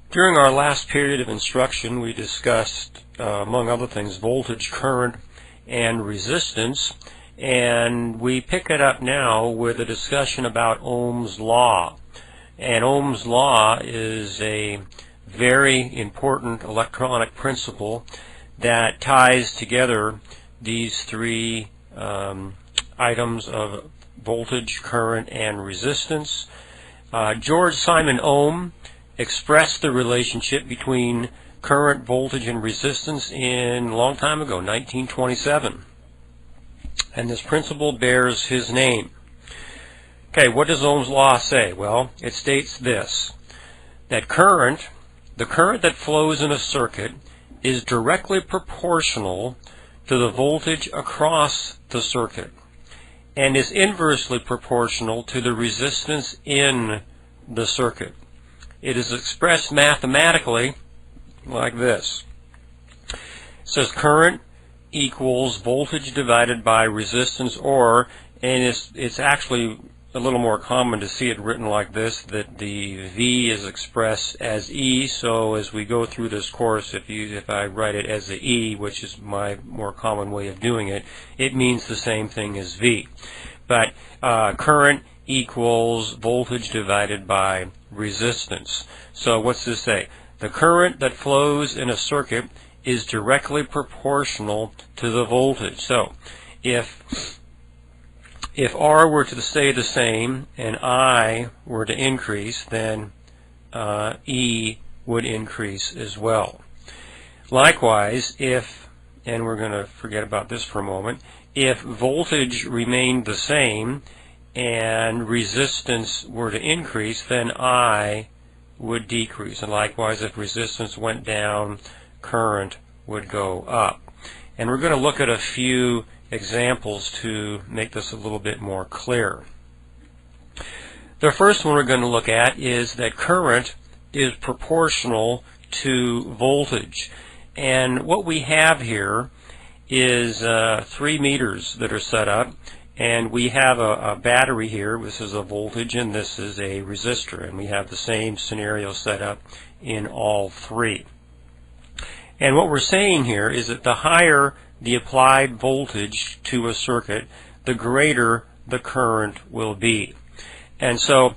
During our last period of instruction, we discussed, among other things, voltage, current, and resistance, and we pick it up now with a discussion about Ohm's Law. And Ohm's Law is a very important electronic principle that ties together these three items of voltage, current, and resistance. George Simon Ohm expressed the relationship between current, voltage, and resistance a long time ago, 1927. And this principle bears his name. Okay, what does Ohm's Law say? Well, it states this, that the current that flows in a circuit is directly proportional to the voltage across the circuit and is inversely proportional to the resistance in the circuit. It is expressed mathematically like this. It says current equals voltage divided by resistance, and it's actually a little more common to see it written like this, that the V is expressed as E. So as we go through this course, if I write it as the E, which is my more common way of doing it, it means the same thing as V. But current equals voltage divided by resistance. So what's this say? The current that flows in a circuit is directly proportional to the voltage. So if R were to stay the same and I were to increase, then E would increase as well. Likewise, and we're going to forget about this for a moment, if voltage remained the same and resistance were to increase, then I would decrease. And likewise, if resistance went down, current would go up. And we're going to look at a few examples to make this a little bit more clear. The first one we're going to look at is that current is proportional to voltage. And what we have here is 3 meters that are set up, and we have a battery here. This is a voltage and this is a resistor, and we have the same scenario set up in all three. And what we're saying here is that the higher the applied voltage to a circuit, the greater the current will be. And so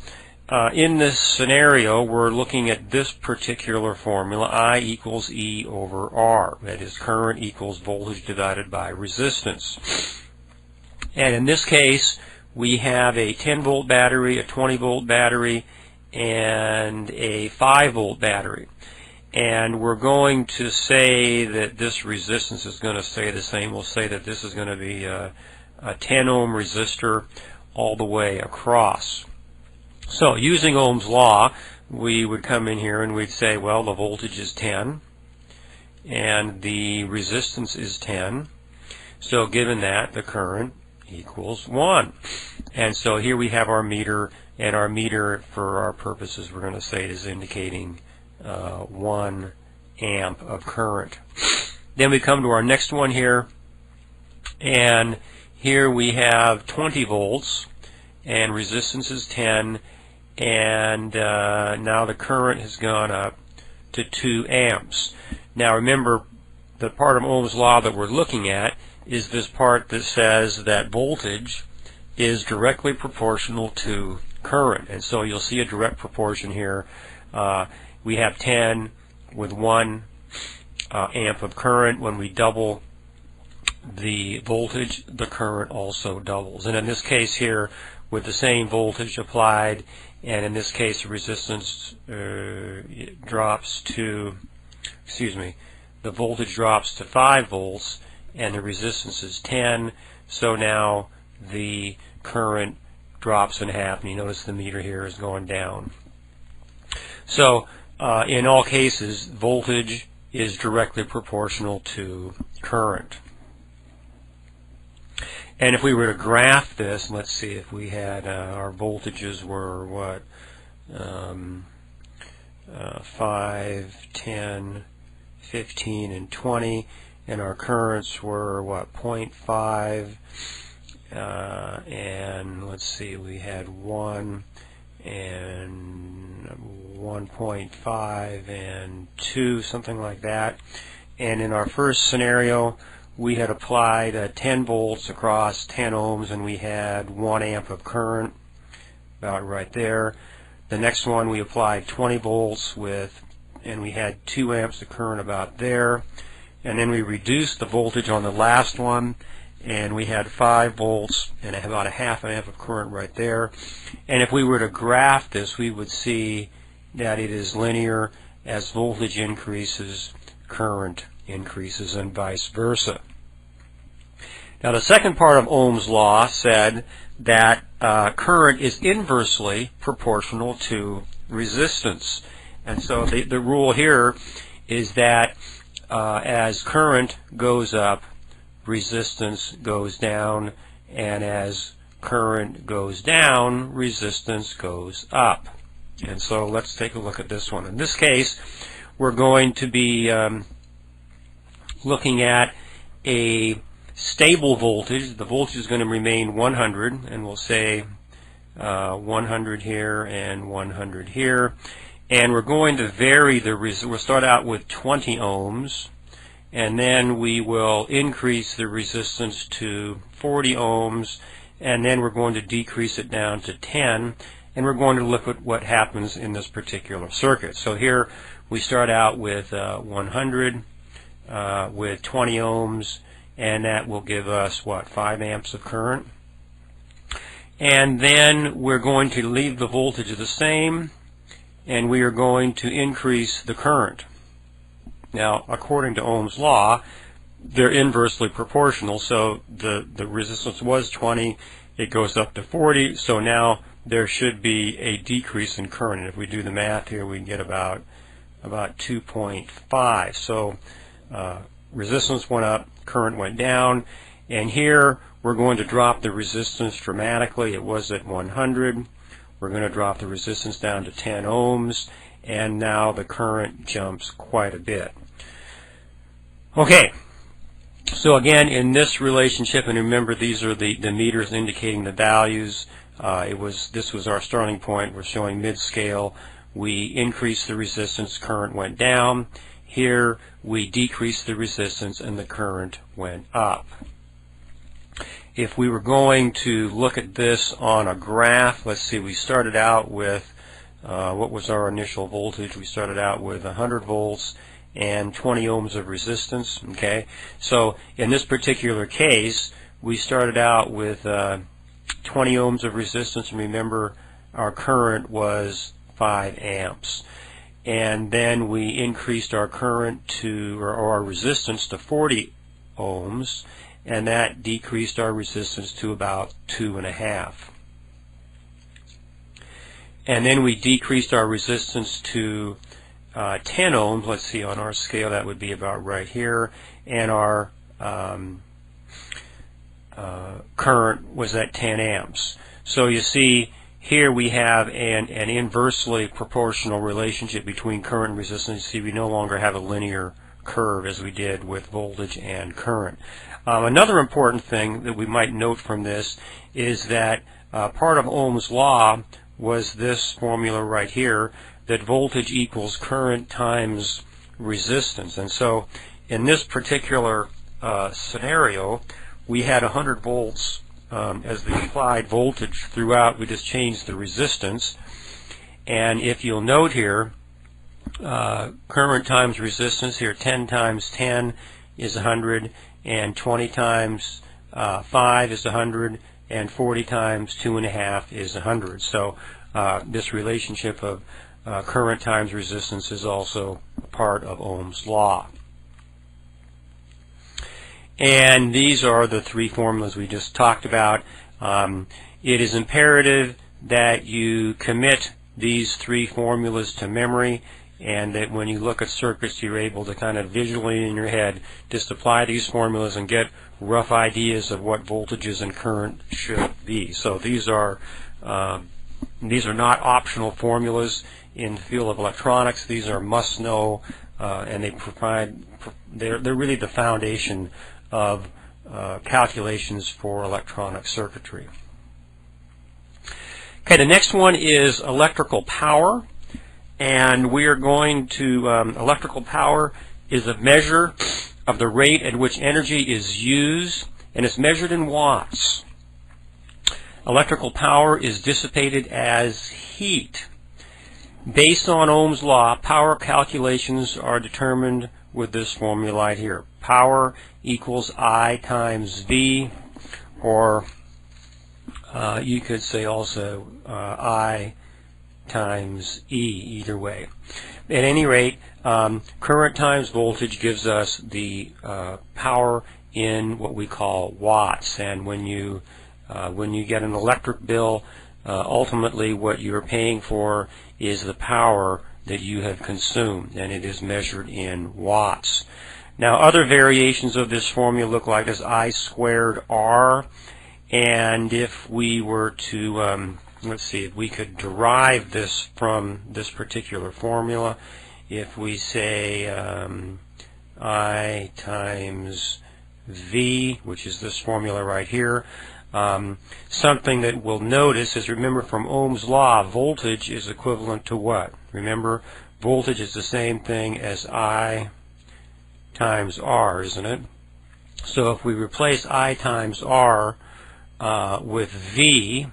in this scenario, we're looking at this particular formula, I equals E over R. That is, current equals voltage divided by resistance. And in this case, we have a 10-volt battery, a 20-volt battery, and a 5-volt battery. And we're going to say that this resistance is going to stay the same. We'll say that this is going to be a 10-ohm resistor all the way across. So using Ohm's Law, we would come in here and we'd say, well, the voltage is 10 and the resistance is 10. So given that, the current equals 1. And so here we have our meter, and our meter, for our purposes, we're going to say it is indicating 1 amp of current. Then we come to our next one here, and here we have 20 volts, and resistance is 10, and now the current has gone up to 2 amps. Now remember, the part of Ohm's Law that we're looking at is this part that says that voltage is directly proportional to current. And so you'll see a direct proportion here. We have 10 with 1 amp of current. When we double the voltage, the current also doubles. And in this case here, with the same voltage applied, and in this case the resistance drops to, the voltage drops to 5 volts, and the resistance is 10, so now the current drops in half, and you notice the meter here is going down. So in all cases, voltage is directly proportional to current. And if we were to graph this, let's see, if we had our voltages were what, 5, 10, 15, and 20, and our currents were what, 0.5, and let's see, we had 1, and 1.5 and 2, something like that. And in our first scenario, we had applied 10 volts across 10 ohms, and we had 1 amp of current, about right there. The next one we applied 20 volts and we had 2 amps of current about there. And then we reduced the voltage on the last one, and we had 5 volts and about a half an amp of current right there. And if we were to graph this, we would see that it is linear. As voltage increases, current increases, and vice versa. Now, the second part of Ohm's law said that current is inversely proportional to resistance. And so the rule here is that as current goes up, resistance goes down, and as current goes down, resistance goes up. And so let's take a look at this one. In this case, we're going to be looking at a stable voltage. The voltage is going to remain 100, and we'll say 100 here and 100 here. And we're going to vary we'll start out with 20 ohms, and then we will increase the resistance to 40 ohms, and then we're going to decrease it down to 10, and we're going to look at what happens in this particular circuit. So here we start out with 100 with 20 ohms, and that will give us, what, 5 amps of current. And then we're going to leave the voltage the same, and we are going to increase the current. Now, according to Ohm's law, they're inversely proportional, so the resistance was 20, it goes up to 40, so now there should be a decrease in current. And if we do the math here, we get about 2.5. So resistance went up, current went down, and here we're going to drop the resistance dramatically. It was at 100. We're going to drop the resistance down to 10 ohms, and now the current jumps quite a bit. Okay, so again, in this relationship, and remember these are the meters indicating the values. This was our starting point. We're showing mid-scale. We increased the resistance, current went down. Here we decreased the resistance and the current went up. If we were going to look at this on a graph, let's see, we started out with, what was our initial voltage? We started out with 100 volts and 20 ohms of resistance. Okay, so in this particular case, we started out with 20 ohms of resistance, and remember our current was 5 amps. And then we increased our current or our resistance to 40 ohms, and that decreased our resistance to about 2.5. And then we decreased our resistance to 10 ohms. Let's see, on our scale that would be about right here, and our current was at 10 amps. So you see, here we have an inversely proportional relationship between current and resistance. You see, we no longer have a linear curve as we did with voltage and current. Another important thing that we might note from this is that part of Ohm's law was this formula right here, that voltage equals current times resistance. And so in this particular scenario, we had 100 volts as the applied voltage throughout. We just changed the resistance, and if you'll note here, current times resistance here, 10 times 10 is 100, and 20 times 5 is 100, and 40 times 2.5 is 100. So this relationship of current times resistance is also part of Ohm's law. And these are the three formulas we just talked about. It is imperative that you commit these three formulas to memory, and that when you look at circuits, you're able to kind of visually in your head just apply these formulas and get rough ideas of what voltages and current should be. So these are not optional formulas in the field of electronics. These are must-know, and they're really the foundation of calculations for electronic circuitry. Okay, the next one is electrical power, and we are going to, electrical power is a measure of the rate at which energy is used, and it's measured in watts. Electrical power is dissipated as heat. Based on Ohm's law, power calculations are determined with this formula right here. Power equals I times V, or you could say also I times E, either way. At any rate, current times voltage gives us the power in what we call watts. And when you get an electric bill, ultimately what you're paying for is the power that you have consumed, and it is measured in watts. Now, other variations of this formula look like this: I squared R. And if we were to, let's see, if we could derive this from this particular formula, if we say I times V, which is this formula right here, something that we'll notice is, remember from Ohm's law, voltage is equivalent to what? Remember, voltage is the same thing as I times R, isn't it? So if we replace I times R with V,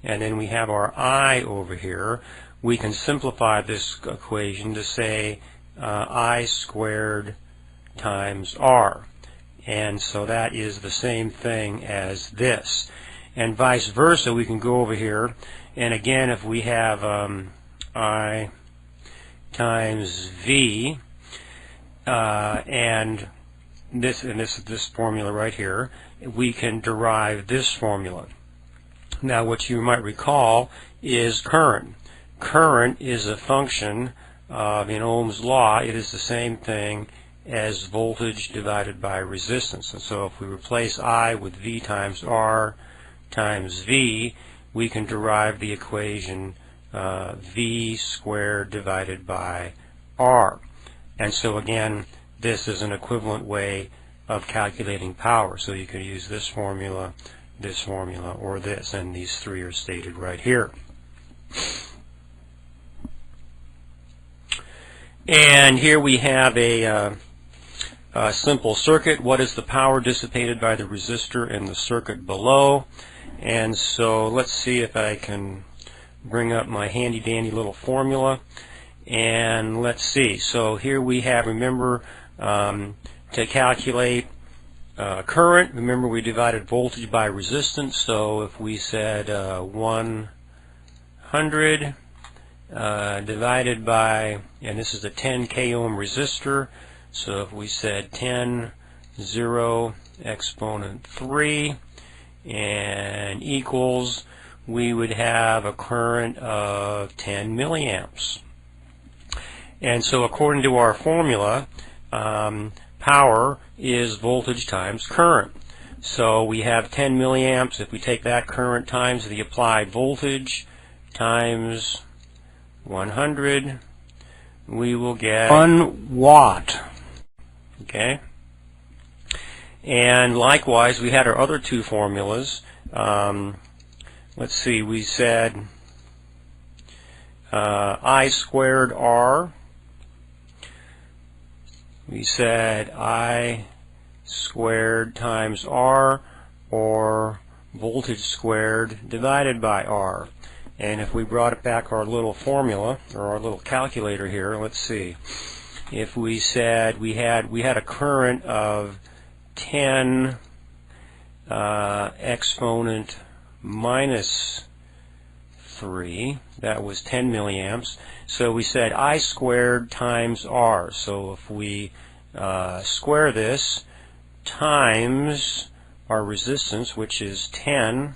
and then we have our I over here, we can simplify this equation to say I squared times R. And so that is the same thing as this. And vice versa, we can go over here, and again, if we have I times V, and this formula right here, we can derive this formula. Now, what you might recall is current. Current is a function of, in Ohm's law, it is the same thing as voltage divided by resistance. And so if we replace I with V times R times V, we can derive the equation V squared divided by R. And so again, this is an equivalent way of calculating power. So you could use this formula, or this, and these three are stated right here. And here we have a simple circuit. What is the power dissipated by the resistor in the circuit below? And so let's see if I can bring up my handy dandy little formula, and let's see. So here we have, remember, to calculate current, remember we divided voltage by resistance. So if we said 100 divided by, and this is a 10 k ohm resistor, so if we said 10 0 exponent 3 and equals, we would have a current of 10 milliamps. And so according to our formula, power is voltage times current. So we have 10 milliamps. If we take that current times the applied voltage times 100, we will get 1 watt. Okay? And likewise, we had our other two formulas. Let's see, we said I squared R. We said I squared times R, or voltage squared divided by R. And if we brought it back our little formula, or our little calculator here, let's see. If we said we had a current of 10 exponent minus 3, that was 10 milliamps. So we said I squared times R. So if we square this times our resistance, which is 10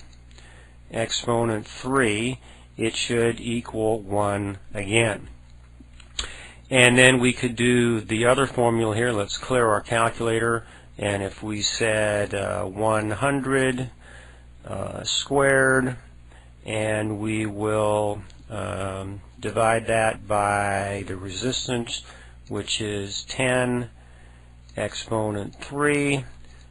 exponent 3, it should equal 1 again. And then we could do the other formula here. Let's clear our calculator. And if we said 100 squared, and we will divide that by the resistance, which is 10 exponent 3,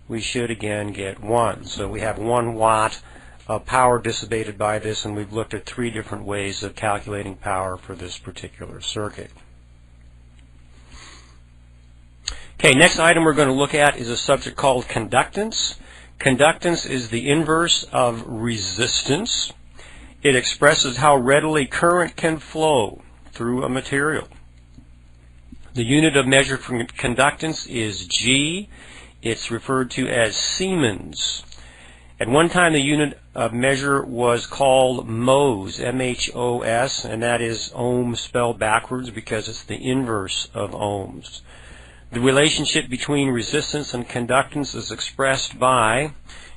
we should again get 1. So we have 1 watt of power dissipated by this, and we've looked at 3 different ways of calculating power for this particular circuit. Okay, next item we're going to look at is a subject called conductance. Conductance is the inverse of resistance. It expresses how readily current can flow through a material. The unit of measure for conductance is G. It's referred to as Siemens. At one time the unit of measure was called Mohs, M-H-O-S, and that is ohms spelled backwards because it's the inverse of ohms. The relationship between resistance and conductance is expressed by,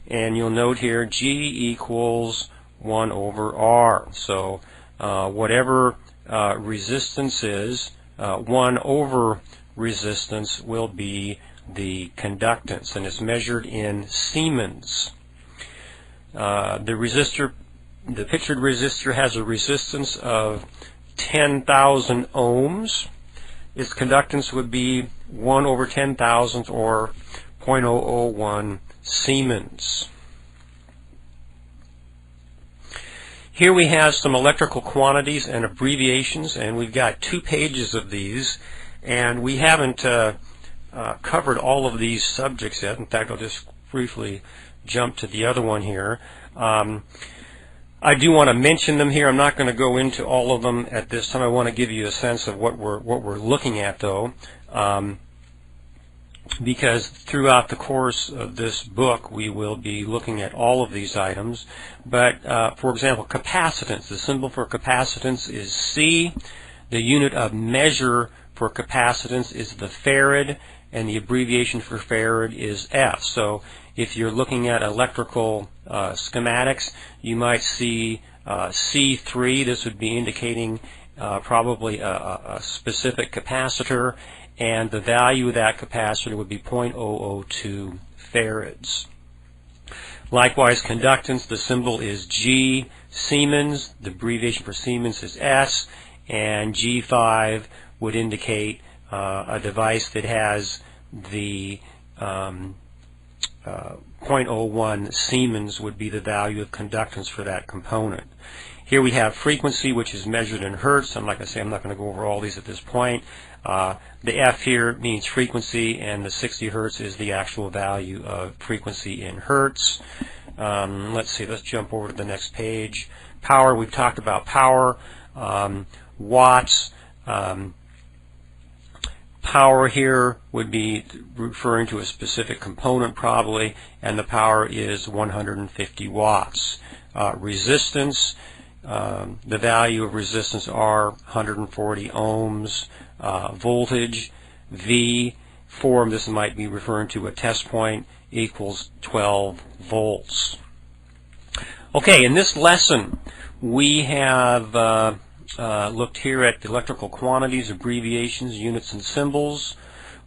and you'll note here, G equals 1 over R. So whatever resistance is, 1 over resistance will be the conductance, and it's measured in Siemens. The pictured resistor has a resistance of 10,000 ohms. Its conductance would be 1 over 10,000 or 0.001 Siemens. Here we have some electrical quantities and abbreviations, and we've got 2 pages of these, and we haven't covered all of these subjects yet. In fact, I'll just briefly jump to the other one here. I do want to mention them here. I'm not going to go into all of them at this time. I want to give you a sense of what we're looking at, though, because throughout the course of this book we will be looking at all of these items. But for example, capacitance. The symbol for capacitance is C. The unit of measure for capacitance is the farad, and the abbreviation for farad is F. So if you're looking at electrical schematics, you might see C3. This would be indicating probably a specific capacitor, and the value of that capacitor would be 0.002 farads. Likewise, conductance, the symbol is G. Siemens, the abbreviation for Siemens is S, and G5 would indicate a device that has the 0.01 Siemens would be the value of conductance for that component. Here we have frequency, which is measured in hertz, and like I say, I'm not going to go over all these at this point. The F here means frequency, and the 60 hertz is the actual value of frequency in hertz. Let's see, let's jump over to the next page. Power, we've talked about power. Watts. Power here would be referring to a specific component probably, and the power is 150 watts. Resistance, the value of resistance R, 140 ohms. Voltage, V, form, this might be referring to a test point, equals 12 volts. Okay, in this lesson we have looked here at the electrical quantities, abbreviations, units, and symbols.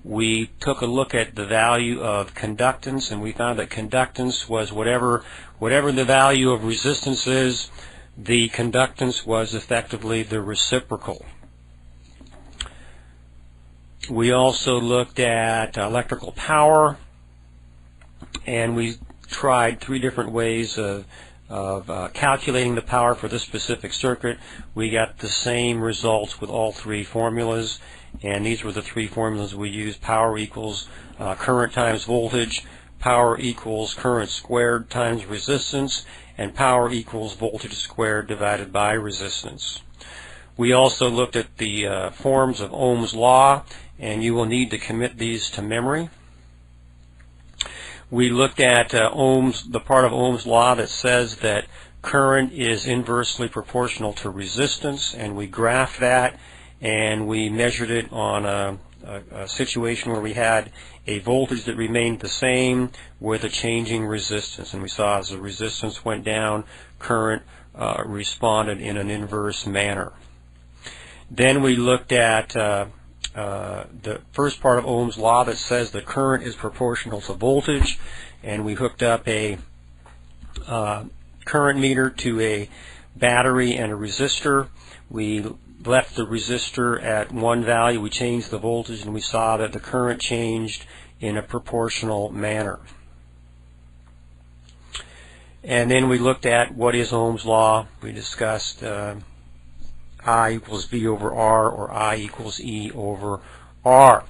We took a look at the value of conductance, and we found that conductance was whatever the value of resistance is, the conductance was effectively the reciprocal. We also looked at electrical power, and we tried 3 different ways of calculating the power for this specific circuit. We got the same results with all 3 formulas, and these were the 3 formulas we used. Power equals current times voltage, power equals current squared times resistance, and power equals voltage squared divided by resistance. We also looked at the forms of Ohm's Law, and you will need to commit these to memory. We looked at the part of Ohm's Law that says that current is inversely proportional to resistance, and we graphed that, and we measured it on a situation where we had a voltage that remained the same with a changing resistance, and we saw as the resistance went down, current responded in an inverse manner. Then we looked at the first part of Ohm's Law that says the current is proportional to voltage, and we hooked up a current meter to a battery and a resistor. We left the resistor at one value, we changed the voltage, and we saw that the current changed in a proportional manner. And then we looked at what is Ohm's law. We discussed I equals V over R, or I equals E over R.